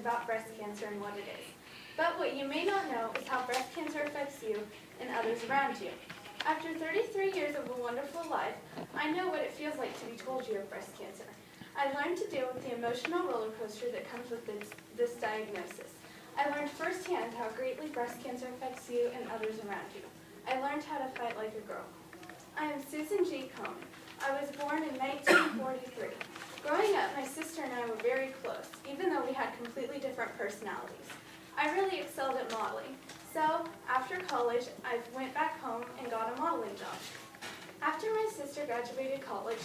about breast cancer and what it is. But what you may not know is how breast cancer affects you and others around you. After 33 years of a wonderful life, I know what it feels like to be told you have breast cancer. I learned to deal with the emotional roller coaster that comes with this diagnosis. I learned firsthand how greatly breast cancer affects you and others around you. I learned how to fight like a girl. I am Susan G. Komen. I was born in 1943. Growing up, my sister and I were very close, even though we had completely different personalities. I really excelled at modeling, so after college, I went back home and got a modeling job. After my sister graduated college,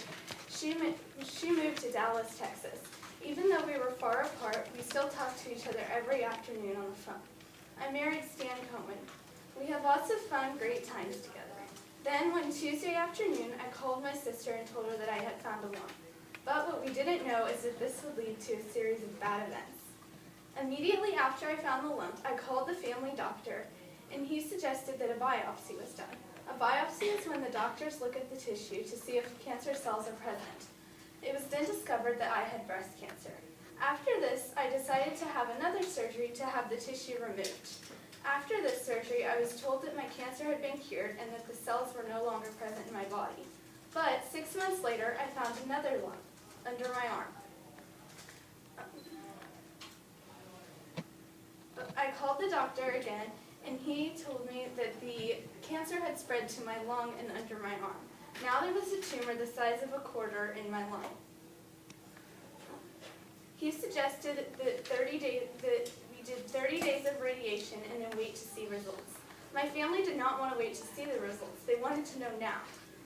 she moved to Dallas, Texas. Even though we were far apart, we still talked to each other every afternoon on the phone. I married Stan Komen. We had lots of fun, great times together. Then, one Tuesday afternoon, I called my sister and told her that I had found a lump. But what we didn't know is that this would lead to a series of bad events. Immediately after I found the lump, I called the family doctor, and he suggested that a biopsy was done. A biopsy is when the doctors look at the tissue to see if cancer cells are present. It was then discovered that I had breast cancer. After this, I decided to have another surgery to have the tissue removed. After this surgery, I was told that my cancer had been cured and that the cells were no longer present in my body. But 6 months later, I found another lump under my arm. I called the doctor again, and he told me that the cancer had spread to my lung and under my arm. Now there was a tumor the size of a quarter in my lung. He suggested that we did 30 days of radiation and then wait to see results. My family did not want to wait to see the results. They wanted to know now.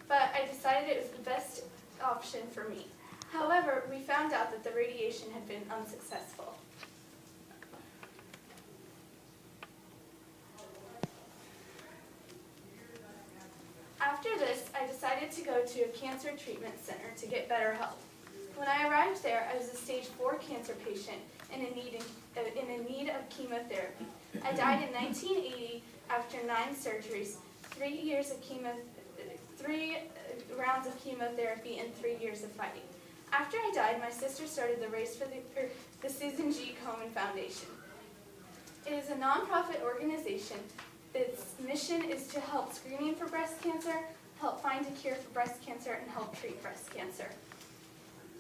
But I decided it was the best option for me. However, we found out that the radiation had been unsuccessful. After this, I decided to go to a cancer treatment center to get better help. When I arrived there, I was a stage 4 cancer patient and in need of chemotherapy. I died in 1980 after 9 surgeries, 3 rounds of chemotherapy, and 3 years of fighting. After I died, my sister started the race for the Susan G. Komen Foundation. It is a nonprofit organization. Its mission is to help screening for breast cancer, help find a cure for breast cancer, and help treat breast cancer.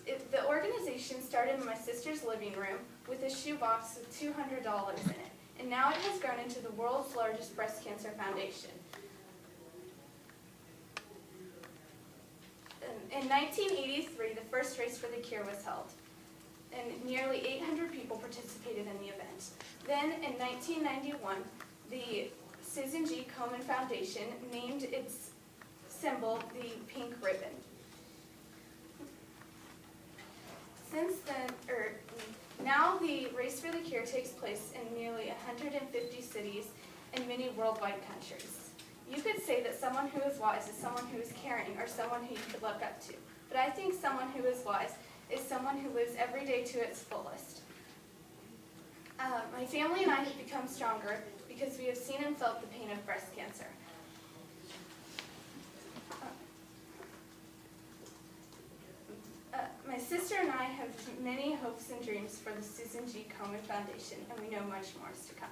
The organization started in my sister's living room with a shoebox with $200 in it, and now it has grown into the world's largest breast cancer foundation. In 1983, the first race for the cure was held, and nearly 800 people participated in the event. Then, in 1991, the Susan G. Komen Foundation named its symbol the pink ribbon. Since then, now the race for the cure takes place in nearly 150 cities and many worldwide countries. You could say that someone who is wise is someone who is caring or someone who you could look up to. But I think someone who is wise is someone who lives every day to its fullest. My family and I have become stronger because we have seen and felt the pain of breast cancer. My sister and I have many hopes and dreams for the Susan G. Komen Foundation, and we know much more is to come.